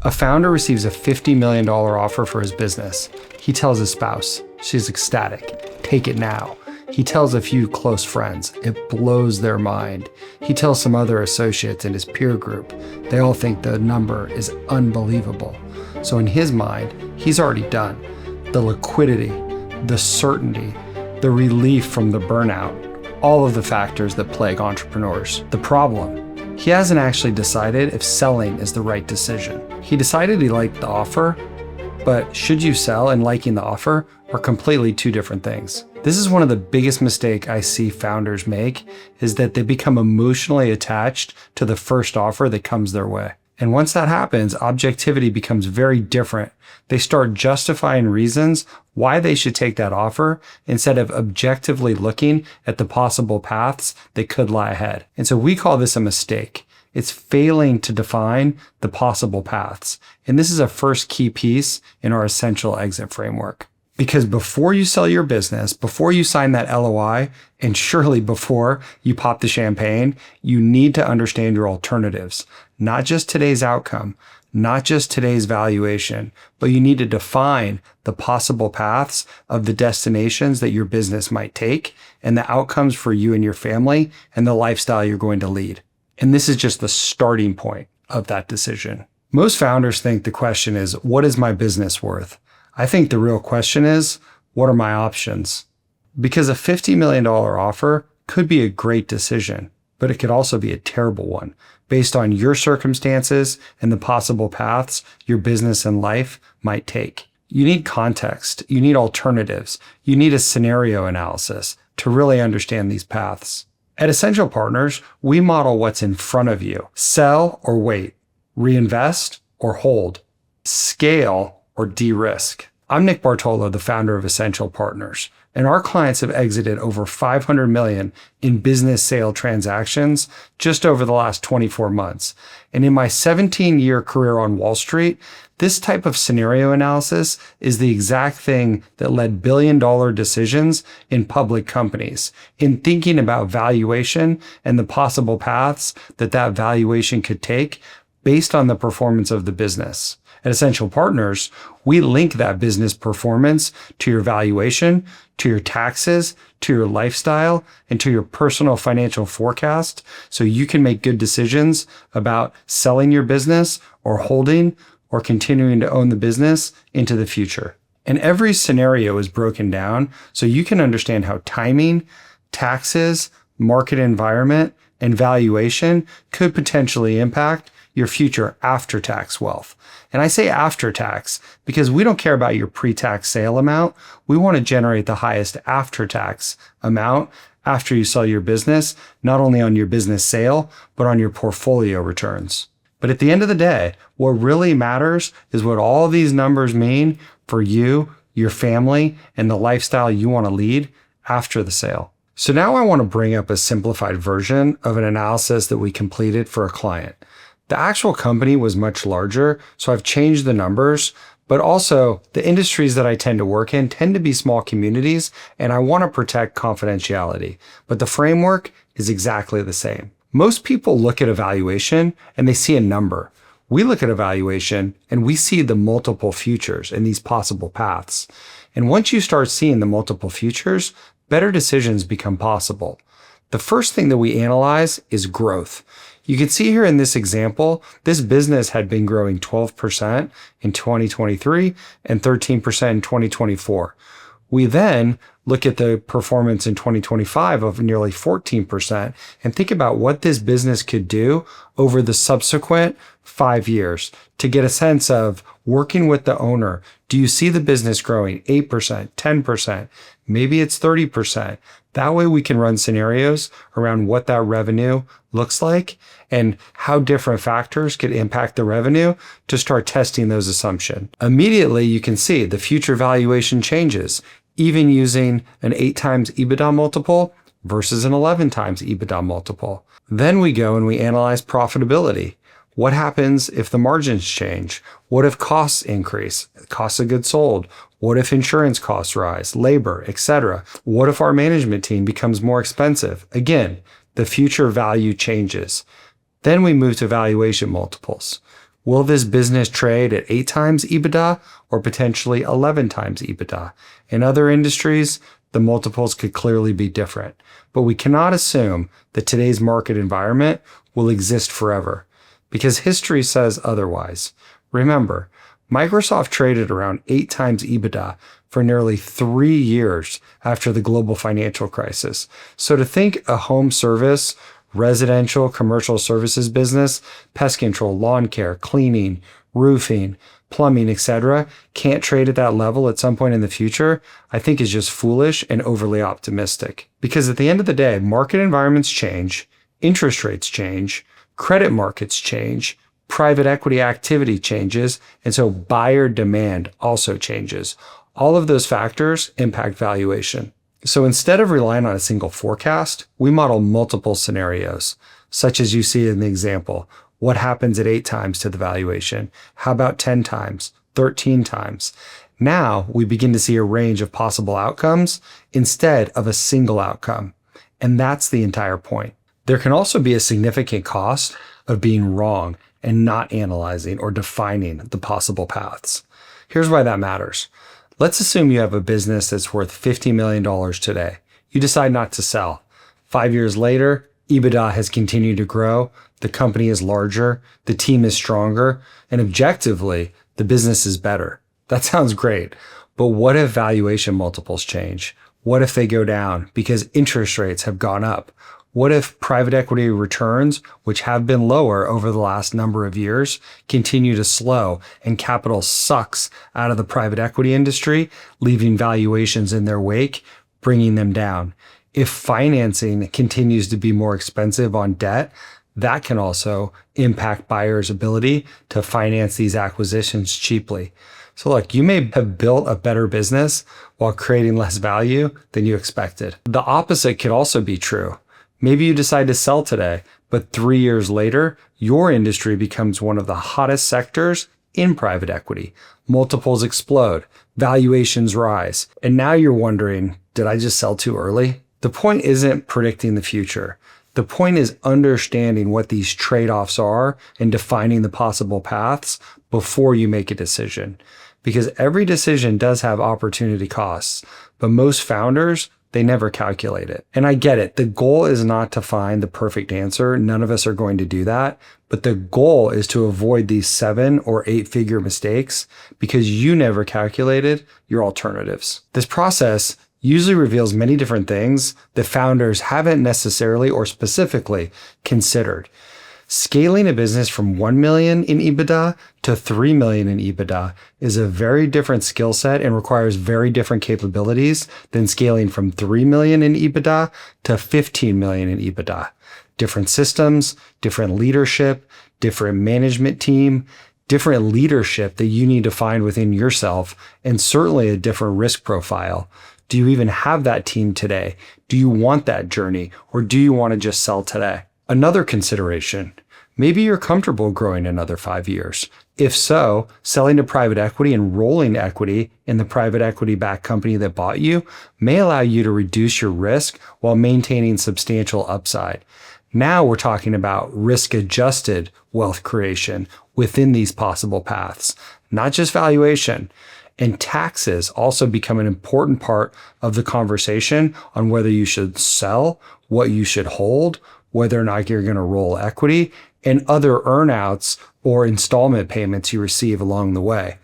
A founder receives a $50 million offer for his business. He tells his spouse. She's ecstatic. Take it now. He tells a few close friends. It blows their mind. He tells some other associates in his peer group. They all think the number is unbelievable. So in his mind, he's already done. The liquidity, the certainty, the relief from the burnout, all of the factors that plague entrepreneurs. The problem, he hasn't actually decided if selling is the right decision. He decided he liked the offer, but should you sell and liking the offer are completely two different things. This is one of the biggest mistakes I see founders make, is that they become emotionally attached to the first offer that comes their way. And once that happens, objectivity becomes very different. They start justifying reasons why they should take that offer instead of objectively looking at the possible paths that could lie ahead. And so we call this a mistake. It's failing to define the possible paths. And this is a first key piece in our essential exit framework. Because before you sell your business, before you sign that LOI, and surely before you pop the champagne, you need to understand your alternatives. Not just today's outcome, not just today's valuation, but you need to define the possible paths of the destinations that your business might take and the outcomes for you and your family and the lifestyle you're going to lead. And this is just the starting point of that decision. Most founders think the question is, what is my business worth? I think the real question is, what are my options? Because a $50 million offer could be a great decision, but it could also be a terrible one based on your circumstances and the possible paths your business and life might take. You need context. You need alternatives. You need a scenario analysis to really understand these paths. At Essential Partners, we model what's in front of you. Sell or wait, reinvest or hold, scale or de-risk. I'm Nick Bartolo, the founder of Essential Partners, and our clients have exited over $500 million in business sale transactions just over the last 24 months. And in my 17-year career on Wall Street, this type of scenario analysis is the exact thing that led billion-dollar decisions in public companies in thinking about valuation and the possible paths that that valuation could take based on the performance of the business. At Essential Partners, we link that business performance to your valuation, to your taxes, to your lifestyle, and to your personal financial forecast so you can make good decisions about selling your business or holding or continuing to own the business into the future. And every scenario is broken down so you can understand how timing, taxes, market environment, and valuation could potentially impact your future after-tax wealth. And I say after-tax because we don't care about your pre-tax sale amount. We want to generate the highest after-tax amount after you sell your business, not only on your business sale, but on your portfolio returns. But at the end of the day, what really matters is what all these numbers mean for you, your family, and the lifestyle you want to lead after the sale. So now I want to bring up a simplified version of an analysis that we completed for a client. The actual company was much larger, so I've changed the numbers, but also the industries that I tend to work in tend to be small communities, and I want to protect confidentiality. But the framework is exactly the same. Most people look at a valuation and they see a number. We look at a valuation and we see the multiple futures and these possible paths. And once you start seeing the multiple futures, better decisions become possible. The first thing that we analyze is growth. You can see here in this example, this business had been growing 12% in 2023 and 13% in 2024. We then look at the performance in 2025 of nearly 14% and think about what this business could do over the subsequent 5 years to get a sense of working with the owner. Do you see the business growing 8%, 10%? Maybe it's 30%. That way we can run scenarios around what that revenue looks like and how different factors could impact the revenue to start testing those assumptions. Immediately, you can see the future valuation changes, even using an 8 times EBITDA multiple versus an 11 times EBITDA multiple. Then we go and we analyze profitability. What happens if the margins change? What if costs increase? Cost of goods sold? What if insurance costs rise, labor, etc.? What if our management team becomes more expensive? Again, the future value changes. Then we move to valuation multiples. Will this business trade at 8 times EBITDA or potentially 11 times EBITDA? In other industries, the multiples could clearly be different, but we cannot assume that today's market environment will exist forever because history says otherwise. Remember, Microsoft traded around 8 times EBITDA for nearly 3 years after the global financial crisis. So to think a home service, residential, commercial services business, pest control, lawn care, cleaning, roofing, plumbing, etc., can't trade at that level at some point in the future, I think is just foolish and overly optimistic. Because at the end of the day, market environments change, interest rates change, credit markets change, private equity activity changes, and so buyer demand also changes. All of those factors impact valuation. So instead of relying on a single forecast, we model multiple scenarios, such as you see in the example. What happens at 8 times to the valuation? How about 10 times, 13 times? Now we begin to see a range of possible outcomes instead of a single outcome. And that's the entire point. There can also be a significant cost of being wrong and not analyzing or defining the possible paths. Here's why that matters. Let's assume you have a business that's worth $50 million today. You decide not to sell. 5 years later, EBITDA has continued to grow, the company is larger, the team is stronger, and objectively, the business is better. That sounds great, but what if valuation multiples change? What if they go down because interest rates have gone up? What if private equity returns, which have been lower over the last number of years, continue to slow and capital sucks out of the private equity industry, leaving valuations in their wake, bringing them down? If financing continues to be more expensive on debt, that can also impact buyers' ability to finance these acquisitions cheaply. So look, you may have built a better business while creating less value than you expected. The opposite could also be true. Maybe you decide to sell today, but 3 years later, your industry becomes one of the hottest sectors in private equity. Multiples explode, valuations rise, and now you're wondering, did I just sell too early? The point isn't predicting the future. The point is understanding what these trade-offs are and defining the possible paths before you make a decision. Because every decision does have opportunity costs, but most founders, they never calculate it. And I get it. The goal is not to find the perfect answer. None of us are going to do that. But the goal is to avoid these 7 or 8 figure mistakes because you never calculated your alternatives. This process usually reveals many different things that founders haven't necessarily or specifically considered. Scaling a business from 1 million in EBITDA to 3 million in EBITDA is a very different skill set and requires very different capabilities than scaling from 3 million in EBITDA to 15 million in EBITDA. Different systems, different leadership, different management team, different leadership that you need to find within yourself, and certainly a different risk profile. Do you even have that team today? Do you want that journey, or do you want to just sell today? Another consideration, maybe you're comfortable growing another 5 years. If so, selling to private equity and rolling equity in the private equity-backed company that bought you may allow you to reduce your risk while maintaining substantial upside. Now we're talking about risk-adjusted wealth creation within these possible paths, not just valuation. And taxes also become an important part of the conversation on whether you should sell, what you should hold, whether or not you're going to roll equity, and other earnouts or installment payments you receive along the way.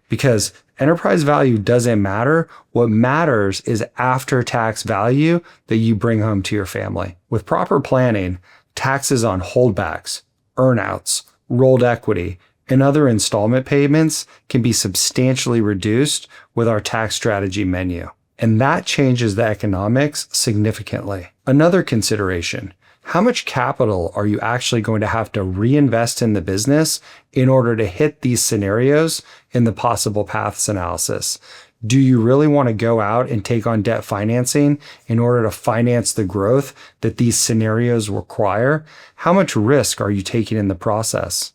Because enterprise value doesn't matter. What matters is after-tax value that you bring home to your family. With proper planning, taxes on holdbacks, earnouts, rolled equity, and other installment payments can be substantially reduced with our tax strategy menu. And that changes the economics significantly. Another consideration, how much capital are you actually going to have to reinvest in the business in order to hit these scenarios in the possible paths analysis? Do you really want to go out and take on debt financing in order to finance the growth that these scenarios require? How much risk are you taking in the process?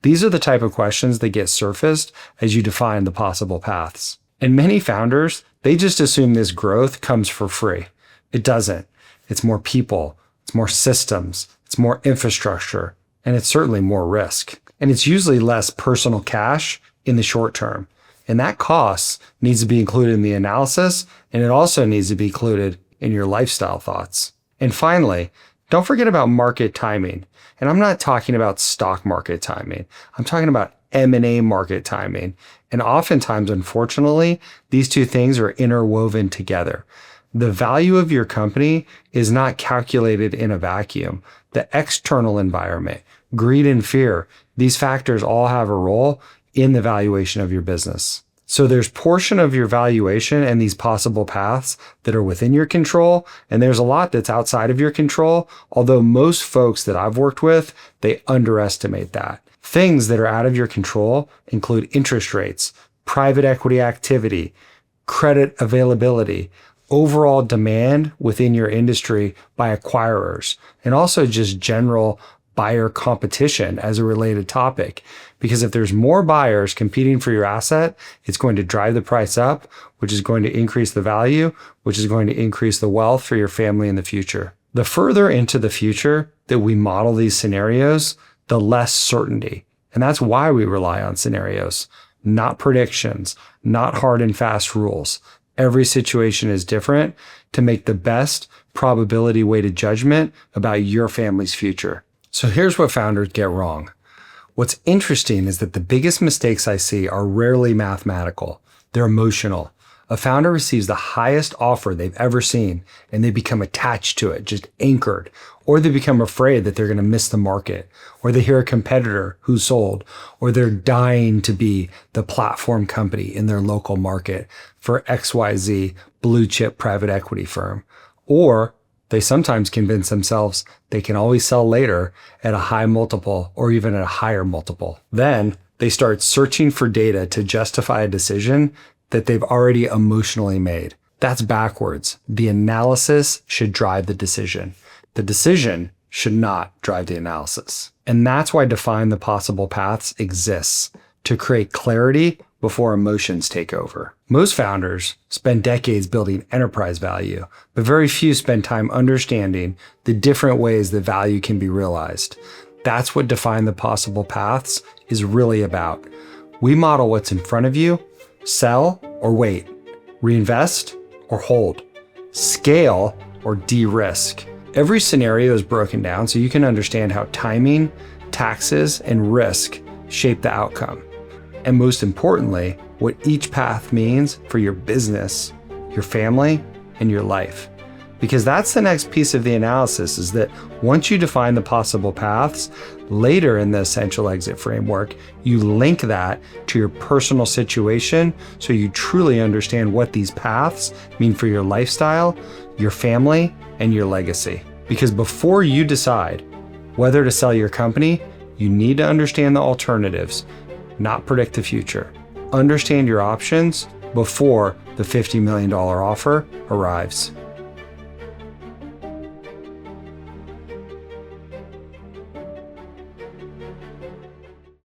These are the type of questions that get surfaced as you define the possible paths. And many founders, they just assume this growth comes for free. It doesn't. It's more people, it's more systems, it's more infrastructure, and it's certainly more risk. And it's usually less personal cash in the short term. And that cost needs to be included in the analysis, and it also needs to be included in your lifestyle thoughts. And finally, don't forget about market timing. And I'm not talking about stock market timing. I'm talking about M&A market timing. And oftentimes, unfortunately, these two things are interwoven together. The value of your company is not calculated in a vacuum. The external environment, greed and fear, these factors all have a role in the valuation of your business. So there's portion of your valuation and these possible paths that are within your control, and there's a lot that's outside of your control, although most folks that I've worked with, they underestimate that. Things that are out of your control include interest rates, private equity activity, credit availability, overall demand within your industry by acquirers, and also just general buyer competition as a related topic. Because if there's more buyers competing for your asset, it's going to drive the price up, which is going to increase the value, which is going to increase the wealth for your family in the future. The further into the future that we model these scenarios, the less certainty. And that's why we rely on scenarios, not predictions, not hard and fast rules. Every situation is different to make the best probability weighted judgment about your family's future. So here's what founders get wrong. What's interesting is that the biggest mistakes I see are rarely mathematical. They're emotional. A founder receives the highest offer they've ever seen, and they become attached to it, just anchored, or they become afraid that they're going to miss the market, or they hear a competitor who sold, or they're dying to be the platform company in their local market for XYZ blue chip private equity firm, or they sometimes convince themselves they can always sell later at a high multiple or even at a higher multiple. Then they start searching for data to justify a decision that they've already emotionally made. That's backwards. The analysis should drive the decision. The decision should not drive the analysis. And that's why Define the Possible Paths exists, to create clarity before emotions take over. Most founders spend decades building enterprise value, but very few spend time understanding the different ways that value can be realized. That's what Define the Possible Paths is really about. We model what's in front of you, sell or wait, reinvest or hold, scale or de-risk. Every scenario is broken down so you can understand how timing, taxes, and risk shape the outcome. And most importantly, what each path means for your business, your family, and your life. Because that's the next piece of the analysis, is that once you define the possible paths, later in the essential exit framework, you link that to your personal situation so you truly understand what these paths mean for your lifestyle, your family, and your legacy. Because before you decide whether to sell your company, you need to understand the alternatives, not predict the future. Understand your options before the $50 million offer arrives.